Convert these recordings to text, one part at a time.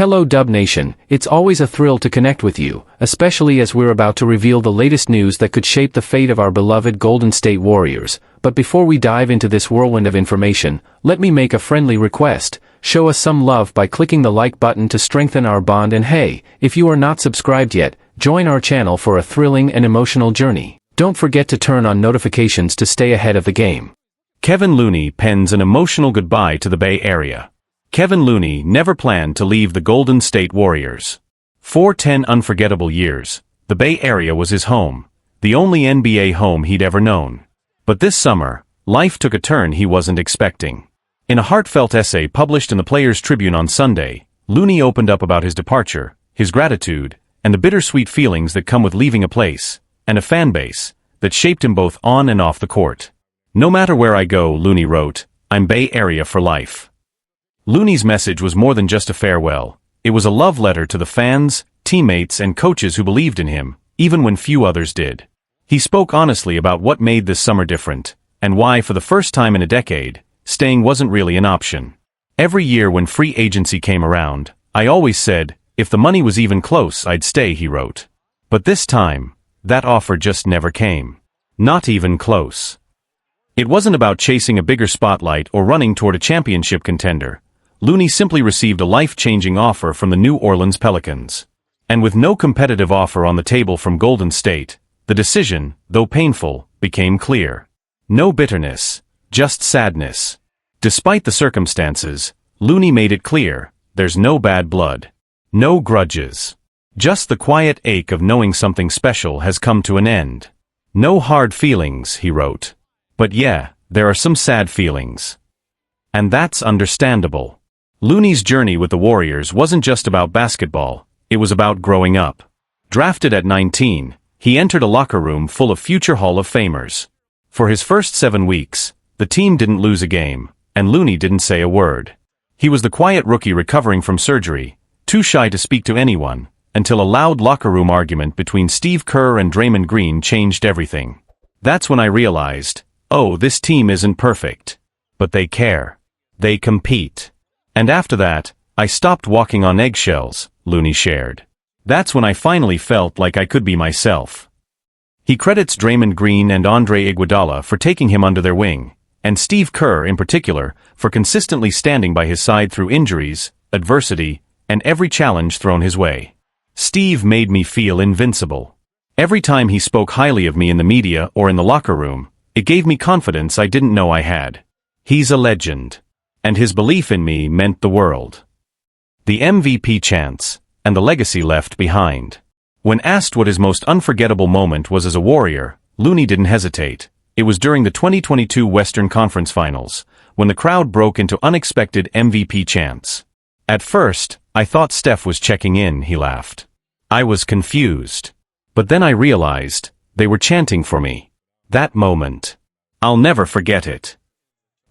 Hello Dub Nation, it's always a thrill to connect with you, especially as we're about to reveal the latest news that could shape the fate of our beloved Golden State Warriors. But before we dive into this whirlwind of information, let me make a friendly request. Show us some love by clicking the like button to strengthen our bond, and hey, if you are not subscribed yet, join our channel for a thrilling and emotional journey. Don't forget to turn on notifications to stay ahead of the game. Kevin Looney pens an emotional goodbye to the Bay Area. Kevin Looney never planned to leave the Golden State Warriors. For 10 unforgettable years, the Bay Area was his home, the only NBA home he'd ever known. But this summer, life took a turn he wasn't expecting. In a heartfelt essay published in the Players' Tribune on Sunday, Looney opened up about his departure, his gratitude, and the bittersweet feelings that come with leaving a place, and a fan base, that shaped him both on and off the court. "No matter where I go," Looney wrote, "I'm Bay Area for life." Looney's message was more than just a farewell. It was a love letter to the fans, teammates, and coaches who believed in him, even when few others did. He spoke honestly about what made this summer different, and why, for the first time in a decade, staying wasn't really an option. "Every year when free agency came around, I always said, if the money was even close, I'd stay," he wrote. But this time, that offer just never came. Not even close. It wasn't about chasing a bigger spotlight or running toward a championship contender. Looney simply received a life-changing offer from the New Orleans Pelicans. And with no competitive offer on the table from Golden State, the decision, though painful, became clear. No bitterness, just sadness. Despite the circumstances, Looney made it clear, there's no bad blood. No grudges. Just the quiet ache of knowing something special has come to an end. "No hard feelings," he wrote. "But yeah, there are some sad feelings. And that's understandable." Looney's journey with the Warriors wasn't just about basketball, it was about growing up. Drafted at 19, he entered a locker room full of future Hall of Famers. For his first 7 weeks, the team didn't lose a game, and Looney didn't say a word. He was the quiet rookie recovering from surgery, too shy to speak to anyone, until a loud locker room argument between Steph Curry and Draymond Green changed everything. "That's when I realized, oh, this team isn't perfect. But they care. They compete. And after that, I stopped walking on eggshells," Looney shared. "That's when I finally felt like I could be myself." He credits Draymond Green and Andre Iguodala for taking him under their wing, and Steph Curry in particular for consistently standing by his side through injuries, adversity, and every challenge thrown his way. "Steve made me feel invincible. Every time he spoke highly of me in the media or in the locker room, it gave me confidence I didn't know I had. He's a legend. And his belief in me meant the world." The MVP chants, and the legacy left behind. When asked what his most unforgettable moment was as a Warrior, Looney didn't hesitate. It was during the 2022 Western Conference Finals, when the crowd broke into unexpected MVP chants. "At first, I thought Steph was checking in," he laughed. "I was confused. But then I realized, they were chanting for me. That moment. I'll never forget it."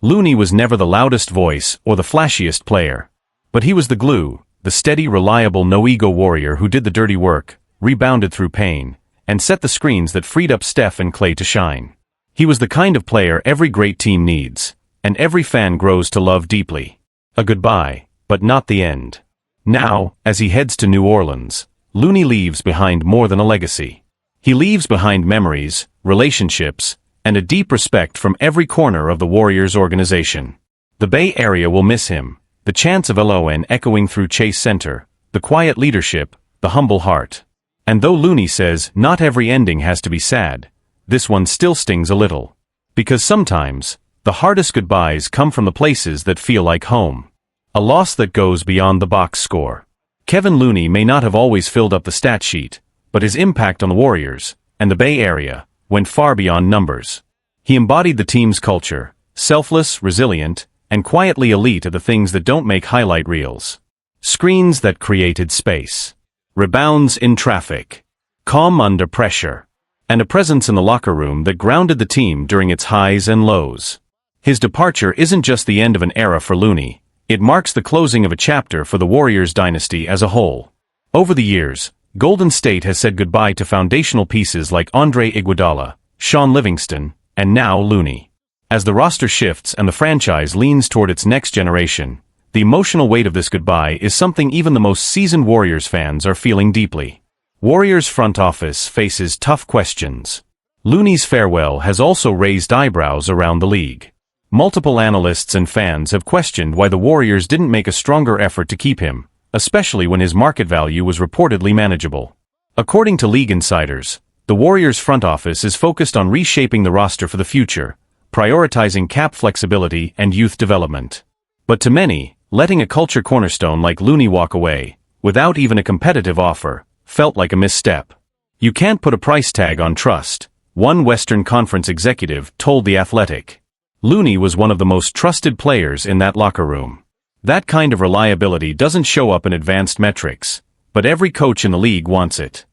Looney was never the loudest voice or the flashiest player. But he was the glue, the steady, reliable, no-ego Warrior who did the dirty work, rebounded through pain, and set the screens that freed up Steph and Klay to shine. He was the kind of player every great team needs, and every fan grows to love deeply. A goodbye, but not the end. Now, as he heads to New Orleans, Looney leaves behind more than a legacy. He leaves behind memories, relationships, and a deep respect from every corner of the Warriors organization. The Bay Area will miss him, the chants of LON echoing through Chase Center, the quiet leadership, the humble heart. And though Looney says not every ending has to be sad, this one still stings a little. Because sometimes, the hardest goodbyes come from the places that feel like home. A loss that goes beyond the box score. Kevin Looney may not have always filled up the stat sheet, but his impact on the Warriors, and the Bay Area, went far beyond numbers. He embodied the team's culture, selfless, resilient, and quietly elite at the things that don't make highlight reels. Screens that created space. Rebounds in traffic. Calm under pressure. And a presence in the locker room that grounded the team during its highs and lows. His departure isn't just the end of an era for Looney, it marks the closing of a chapter for the Warriors dynasty as a whole. Over the years, Golden State has said goodbye to foundational pieces like Andre Iguodala, Sean Livingston, and now Looney. As the roster shifts and the franchise leans toward its next generation, The emotional weight of this goodbye is something even the most seasoned Warriors fans are feeling deeply. Warriors front office faces tough questions. Looney's farewell has also raised eyebrows around the league. Multiple analysts and fans have questioned why the Warriors didn't make a stronger effort to keep him, especially when his market value was reportedly manageable. According to league insiders, the Warriors front office is focused on reshaping the roster for the future, prioritizing cap flexibility and youth development. But to many, letting a culture cornerstone like Looney walk away, without even a competitive offer, felt like a misstep. You can't put a price tag on trust, one Western Conference executive told The Athletic. Looney was one of the most trusted players in that locker room. That kind of reliability doesn't show up in advanced metrics, but every coach in the league wants it.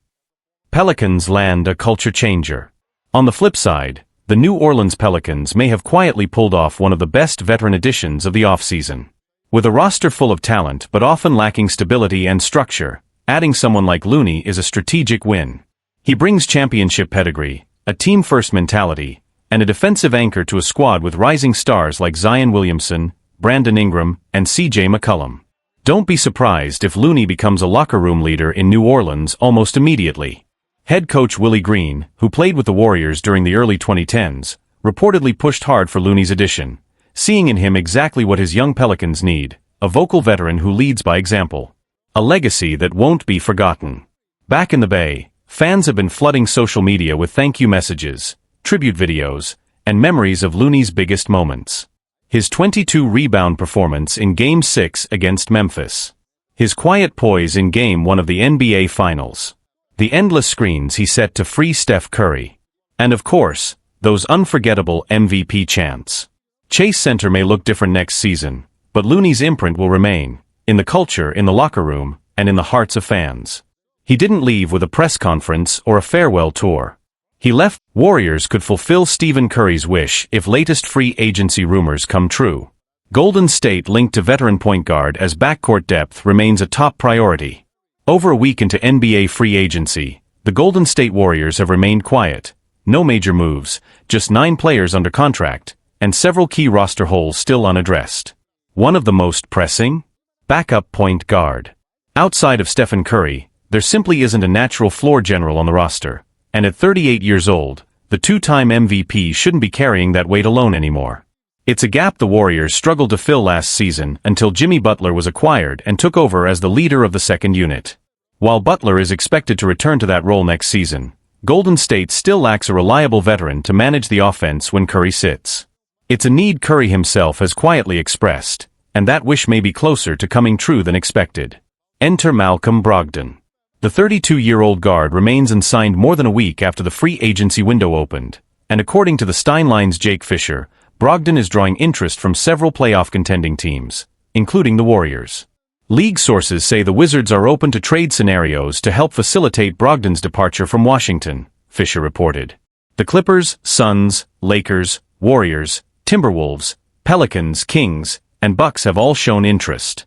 Pelicans land a culture changer. On the flip side, the New Orleans Pelicans may have quietly pulled off one of the best veteran additions of the offseason. With a roster full of talent but often lacking stability and structure, adding someone like Looney is a strategic win. He brings championship pedigree, a team-first mentality, and a defensive anchor to a squad with rising stars like Zion Williamson, Brandon Ingram, and C.J. McCollum. Don't be surprised if Looney becomes a locker room leader in New Orleans almost immediately. Head coach Willie Green, who played with the Warriors during the early 2010s, reportedly pushed hard for Looney's addition, seeing in him exactly what his young Pelicans need, a vocal veteran who leads by example. A legacy that won't be forgotten. Back in the Bay, fans have been flooding social media with thank you messages, tribute videos, and memories of Looney's biggest moments. His 22-rebound performance in Game 6 against Memphis. His quiet poise in Game 1 of the NBA Finals. The endless screens he set to free Steph Curry. And of course, those unforgettable MVP chants. Chase Center may look different next season, but Looney's imprint will remain, in the culture, in the locker room, and in the hearts of fans. He didn't leave with a press conference or a farewell tour. He left. Warriors could fulfill Stephen Curry's wish if latest free agency rumors come true. Golden State linked to veteran point guard as backcourt depth remains a top priority. Over a week into NBA free agency, the Golden State Warriors have remained quiet. No major moves, just 9 players under contract, and several key roster holes still unaddressed. One of the most pressing? Backup point guard. Outside of Stephen Curry, there simply isn't a natural floor general on the roster, and at 38 years old, the 2-time MVP shouldn't be carrying that weight alone anymore. It's a gap the Warriors struggled to fill last season until Jimmy Butler was acquired and took over as the leader of the second unit. While Butler is expected to return to that role next season, Golden State still lacks a reliable veteran to manage the offense when Curry sits. It's a need Curry himself has quietly expressed, and that wish may be closer to coming true than expected. Enter Malcolm Brogdon. The 32-year-old guard remains unsigned more than a week after the free agency window opened, and according to the Steinline's Jake Fisher, Brogdon is drawing interest from several playoff contending teams, including the Warriors. League sources say the Wizards are open to trade scenarios to help facilitate Brogdon's departure from Washington, Fisher reported. The Clippers, Suns, Lakers, Warriors, Timberwolves, Pelicans, Kings, and Bucks have all shown interest.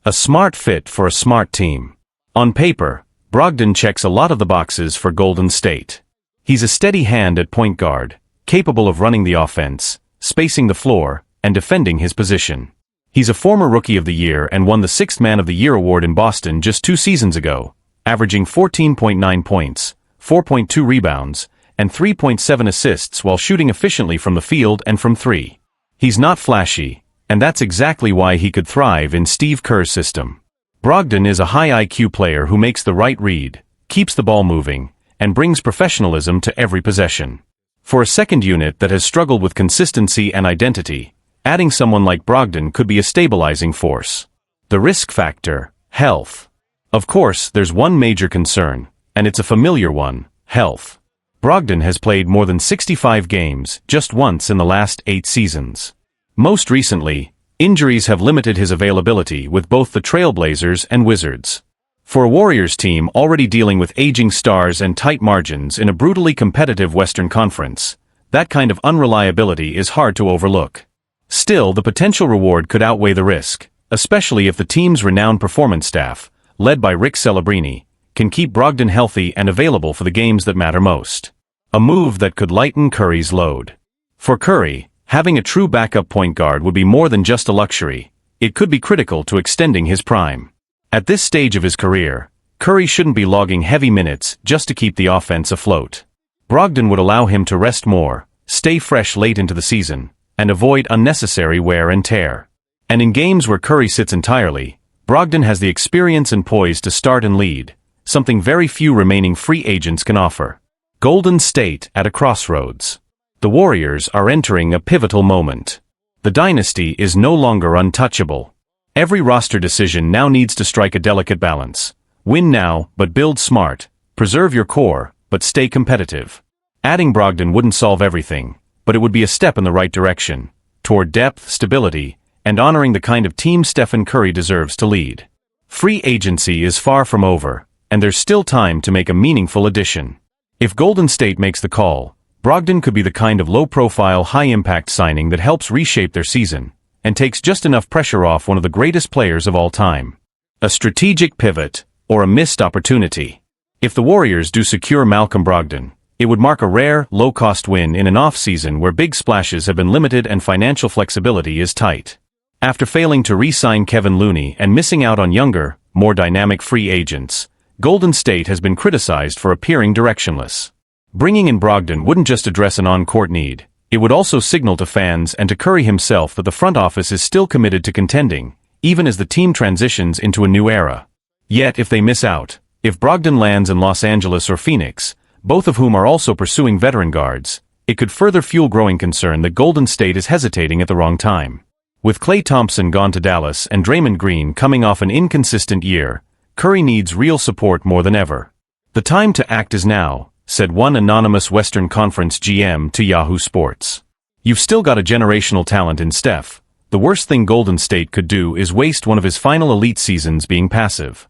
A smart fit for a smart team. On paper, Brogdon checks a lot of the boxes for Golden State. He's a steady hand at point guard, capable of running the offense, spacing the floor, and defending his position. He's a former Rookie of the Year and won the 6th Man of the Year award in Boston just 2 seasons ago, averaging 14.9 points, 4.2 rebounds, and 3.7 assists while shooting efficiently from the field and from 3. He's not flashy, and that's exactly why he could thrive in Steve Kerr's system. Brogdon is a high IQ player who makes the right read, keeps the ball moving, and brings professionalism to every possession. For a second unit that has struggled with consistency and identity, adding someone like Brogdon could be a stabilizing force. The risk factor, health. Of course, there's one major concern, and it's a familiar one, health. Brogdon has played more than 65 games just once in the last 8 seasons. Most recently, injuries have limited his availability with both the Trailblazers and Wizards. For a Warriors team already dealing with aging stars and tight margins in a brutally competitive Western Conference, that kind of unreliability is hard to overlook. Still, the potential reward could outweigh the risk, especially if the team's renowned performance staff, led by Rick Celebrini, can keep Brogdon healthy and available for the games that matter most. A move that could lighten Curry's load. For Curry, having a true backup point guard would be more than just a luxury. it could be critical to extending his prime. At this stage of his career, Curry shouldn't be logging heavy minutes just to keep the offense afloat. Brogdon would allow him to rest more, stay fresh late into the season, and avoid unnecessary wear and tear. And in games where Curry sits entirely, Brogdon has the experience and poise to start and lead, something very few remaining free agents can offer. Golden State at a crossroads. The Warriors are entering a pivotal moment. The dynasty is no longer untouchable. Every roster decision now needs to strike a delicate balance. Win now, but build smart. Preserve your core, but stay competitive. Adding Brogdon wouldn't solve everything, but it would be a step in the right direction, toward depth, stability, and honoring the kind of team Stephen Curry deserves to lead. Free agency is far from over, and there's still time to make a meaningful addition. If Golden State makes the call, Brogdon could be the kind of low-profile, high-impact signing that helps reshape their season, and takes just enough pressure off one of the greatest players of all time. A strategic pivot, or a missed opportunity. If the Warriors do secure Malcolm Brogdon, it would mark a rare, low-cost win in an off-season where big splashes have been limited and financial flexibility is tight. After failing to re-sign Kevin Looney and missing out on younger, more dynamic free agents, Golden State has been criticized for appearing directionless. Bringing in Brogdon wouldn't just address an on-court need, it would also signal to fans and to Curry himself that the front office is still committed to contending, even as the team transitions into a new era. Yet if they miss out, if Brogdon lands in Los Angeles or Phoenix, both of whom are also pursuing veteran guards, it could further fuel growing concern that Golden State is hesitating at the wrong time. With Klay Thompson gone to Dallas and Draymond Green coming off an inconsistent year, Curry needs real support more than ever. The time to act is now, said one anonymous Western Conference GM to Yahoo Sports. You've still got a generational talent in Steph. The worst thing Golden State could do is waste one of his final elite seasons being passive.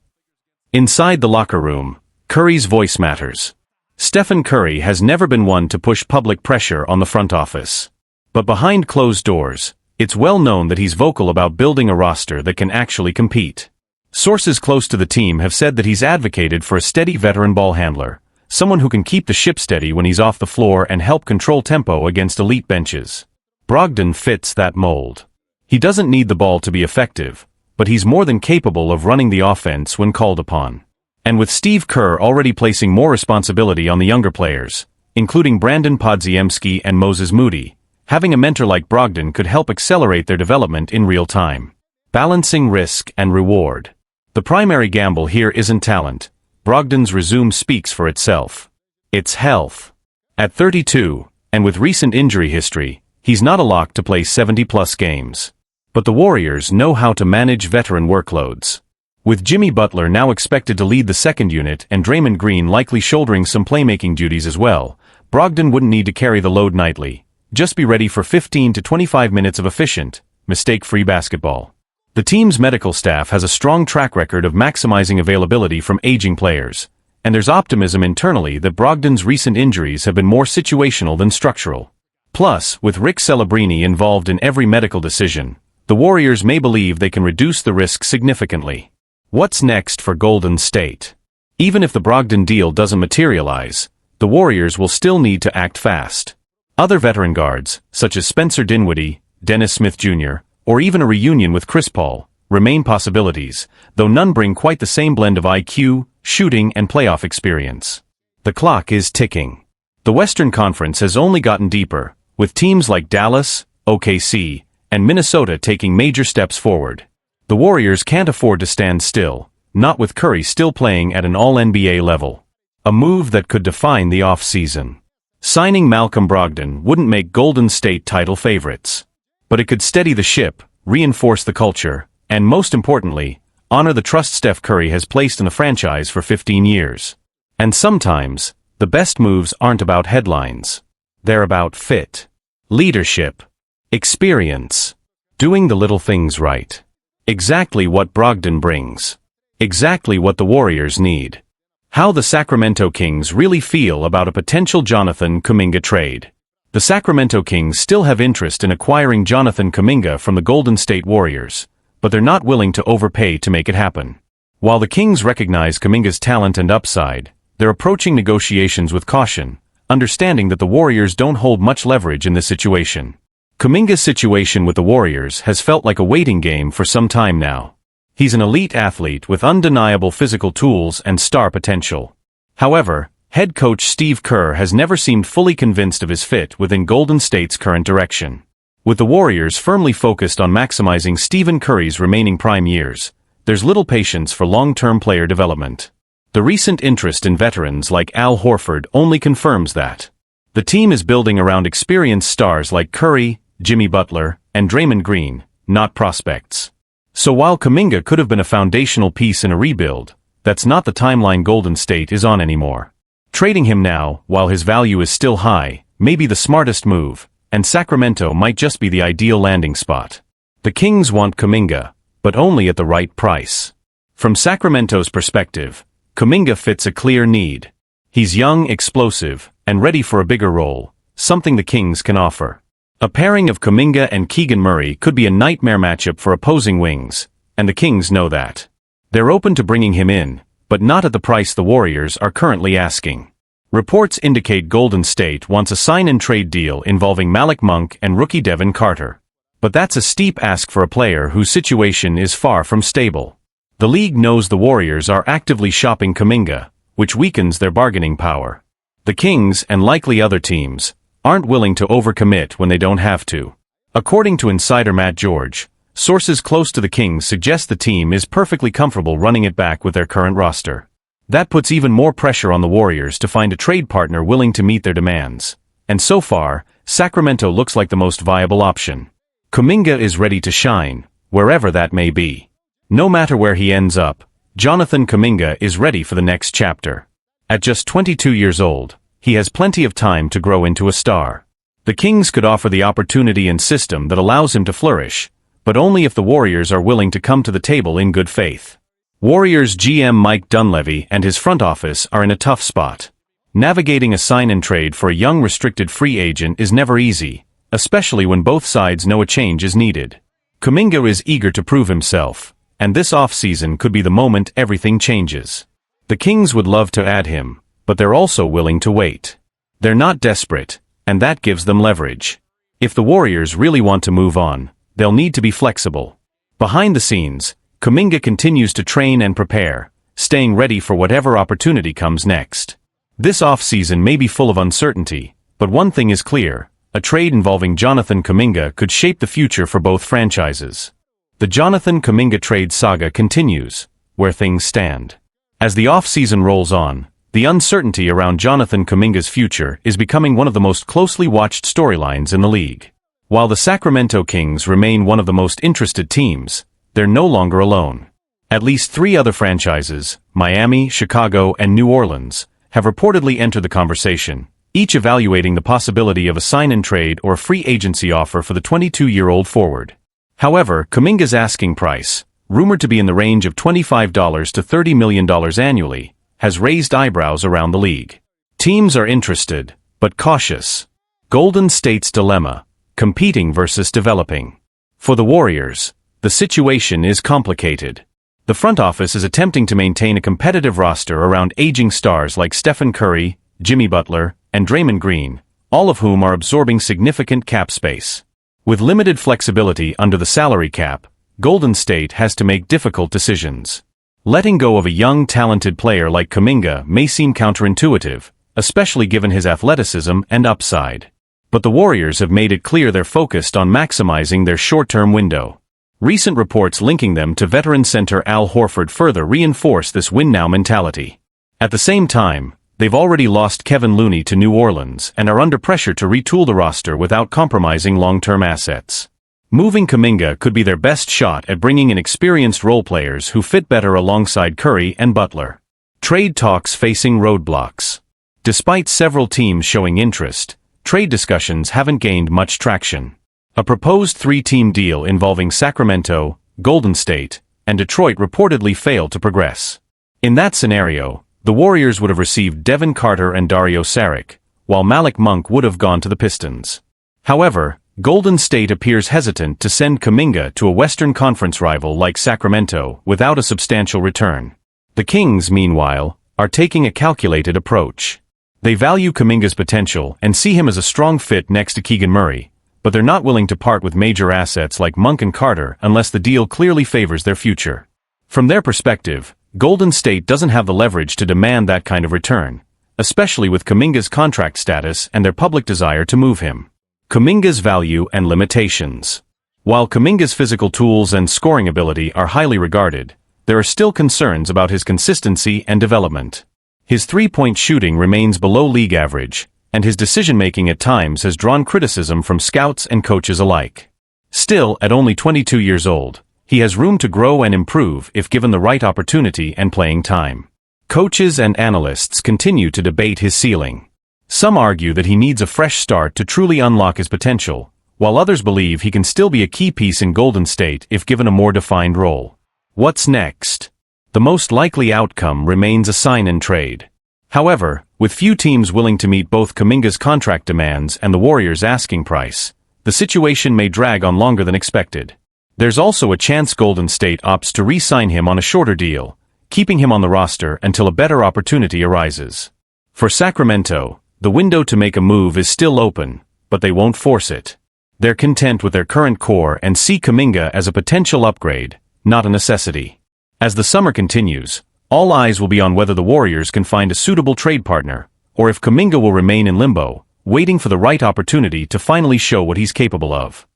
Inside the locker room, Curry's voice matters. Stephen Curry has never been one to push public pressure on the front office. But behind closed doors, it's well known that he's vocal about building a roster that can actually compete. Sources close to the team have said that he's advocated for a steady veteran ball handler, someone who can keep the ship steady when he's off the floor and help control tempo against elite benches. Brogdon fits that mold. He doesn't need the ball to be effective, but he's more than capable of running the offense when called upon. And with Steve Kerr already placing more responsibility on the younger players, including Brandon Podziemski and Moses Moody, having a mentor like Brogdon could help accelerate their development in real time. Balancing risk and reward. The primary gamble here isn't talent. Brogdon's resume speaks for itself. It's health. At 32, and with recent injury history, he's not a lock to play 70-plus games. But the Warriors know how to manage veteran workloads. With Jimmy Butler now expected to lead the second unit and Draymond Green likely shouldering some playmaking duties as well, Brogdon wouldn't need to carry the load nightly. Just be ready for 15 to 25 minutes of efficient, mistake-free basketball. The team's medical staff has a strong track record of maximizing availability from aging players, and there's optimism internally that Brogdon's recent injuries have been more situational than structural. Plus, with Rick Celebrini involved in every medical decision, the Warriors may believe they can reduce the risk significantly. What's next for Golden State? Even if the Brogdon deal doesn't materialize, the Warriors will still need to act fast. Other veteran guards, such as Spencer Dinwiddie, Dennis Smith Jr., or even a reunion with Chris Paul, remain possibilities, though none bring quite the same blend of IQ, shooting, and playoff experience. The clock is ticking. The Western Conference has only gotten deeper, with teams like Dallas, OKC, and Minnesota taking major steps forward. The Warriors can't afford to stand still, not with Curry still playing at an all-NBA level. A move that could define the off-season. Signing Malcolm Brogdon wouldn't make Golden State title favorites. But it could steady the ship, reinforce the culture, and most importantly, honor the trust Steph Curry has placed in the franchise for 15 years. And sometimes, the best moves aren't about headlines. They're about fit, leadership, experience, doing the little things right. Exactly what Brogdon brings. Exactly what the Warriors need. How the Sacramento Kings really feel about a potential Jonathan Kuminga trade. The Sacramento Kings still have interest in acquiring Jonathan Kaminga from the Golden State Warriors, but they're not willing to overpay to make it happen. While the Kings recognize Kaminga's talent and upside, they're approaching negotiations with caution, understanding that the Warriors don't hold much leverage in this situation. Kuminga's situation with the Warriors has felt like a waiting game for some time now. He's an elite athlete with undeniable physical tools and star potential. However, head coach Steve Kerr has never seemed fully convinced of his fit within Golden State's current direction. With the Warriors firmly focused on maximizing Stephen Curry's remaining prime years, there's little patience for long-term player development. The recent interest in veterans like Al Horford only confirms that. The team is building around experienced stars like Curry, Jimmy Butler, and Draymond Green, not prospects. So while Kaminga could have been a foundational piece in a rebuild, that's not the timeline Golden State is on anymore. Trading him now, while his value is still high, may be the smartest move, and Sacramento might just be the ideal landing spot. The Kings want Kuminga, but only at the right price. From Sacramento's perspective, Kuminga fits a clear need. He's young, explosive, and ready for a bigger role, something the Kings can offer. A pairing of Kuminga and Keegan Murray could be a nightmare matchup for opposing wings, and the Kings know that. They're open to bringing him in, but not at the price the Warriors are currently asking. Reports indicate Golden State wants a sign-and-trade deal involving Malik Monk and rookie Devin Carter. But that's a steep ask for a player whose situation is far from stable. The league knows the Warriors are actively shopping Kaminga, which weakens their bargaining power. The Kings, and likely other teams, aren't willing to overcommit when they don't have to. According to insider Matt George, sources close to the Kings suggest the team is perfectly comfortable running it back with their current roster. That puts even more pressure on the Warriors to find a trade partner willing to meet their demands. And so far, Sacramento looks like the most viable option. Kuminga is ready to shine, wherever that may be. No matter where he ends up, Jonathan Kuminga is ready for the next chapter. At just 22 years old, he has plenty of time to grow into a star. The Kings could offer the opportunity and system that allows him to flourish, but only if the Warriors are willing to come to the table in good faith. Warriors GM Mike Dunleavy and his front office are in a tough spot. Navigating a sign-and-trade for a young restricted free agent is never easy, especially when both sides know a change is needed. Kuminga is eager to prove himself, and this offseason could be the moment everything changes. The Kings would love to add him, but they're also willing to wait. They're not desperate, and that gives them leverage. If the Warriors really want to move on, they'll need to be flexible. Behind the scenes, Kuminga continues to train and prepare, staying ready for whatever opportunity comes next. This offseason may be full of uncertainty, but one thing is clear: a trade involving Jonathan Kuminga could shape the future for both franchises. The Jonathan Kuminga trade saga continues, where things stand. As the offseason rolls on, the uncertainty around Jonathan Kuminga's future is becoming one of the most closely watched storylines in the league. While the Sacramento Kings remain one of the most interested teams, they're no longer alone. At least 3 other franchises, Miami, Chicago, and New Orleans, have reportedly entered the conversation, each evaluating the possibility of a sign-and-trade or free agency offer for the 22-year-old forward. However, Kuminga's asking price, rumored to be in the range of $25 to $30 million annually, has raised eyebrows around the league. Teams are interested, but cautious. Golden State's dilemma: competing versus developing. For the Warriors, the situation is complicated. The front office is attempting to maintain a competitive roster around aging stars like Steph Curry, Jimmy Butler, and Draymond Green, all of whom are absorbing significant cap space. With limited flexibility under the salary cap, Golden State has to make difficult decisions. Letting go of a young, talented player like Kaminga may seem counterintuitive, especially given his athleticism and upside. But the Warriors have made it clear they're focused on maximizing their short-term window. Recent reports linking them to veteran center Al Horford further reinforce this win-now mentality. At the same time, they've already lost Kevin Looney to New Orleans and are under pressure to retool the roster without compromising long-term assets. Moving Kaminga could be their best shot at bringing in experienced role players who fit better alongside Curry and Butler. Trade talks facing roadblocks. Despite several teams showing interest, trade discussions haven't gained much traction. A proposed 3-team deal involving Sacramento, Golden State, and Detroit reportedly failed to progress. In that scenario, the Warriors would have received Devin Carter and Dario Saric, while Malik Monk would have gone to the Pistons. However, Golden State appears hesitant to send Kaminga to a Western Conference rival like Sacramento without a substantial return. The Kings, meanwhile, are taking a calculated approach. They value Kuminga's potential and see him as a strong fit next to Keegan Murray, but they're not willing to part with major assets like Monk and Carter unless the deal clearly favors their future. From their perspective, Golden State doesn't have the leverage to demand that kind of return, especially with Kuminga's contract status and their public desire to move him. Kuminga's value and limitations. While Kuminga's physical tools and scoring ability are highly regarded, there are still concerns about his consistency and development. His three-point shooting remains below league average, and his decision-making at times has drawn criticism from scouts and coaches alike. Still, at only 22 years old, he has room to grow and improve if given the right opportunity and playing time. Coaches and analysts continue to debate his ceiling. Some argue that he needs a fresh start to truly unlock his potential, while others believe he can still be a key piece in Golden State if given a more defined role. What's next? The most likely outcome remains a sign-and-trade. However, with few teams willing to meet both Kuminga's contract demands and the Warriors' asking price, the situation may drag on longer than expected. There's also a chance Golden State opts to re-sign him on a shorter deal, keeping him on the roster until a better opportunity arises. For Sacramento, the window to make a move is still open, but they won't force it. They're content with their current core and see Kaminga as a potential upgrade, not a necessity. As the summer continues, all eyes will be on whether the Warriors can find a suitable trade partner, or if Kuminga will remain in limbo, waiting for the right opportunity to finally show what he's capable of.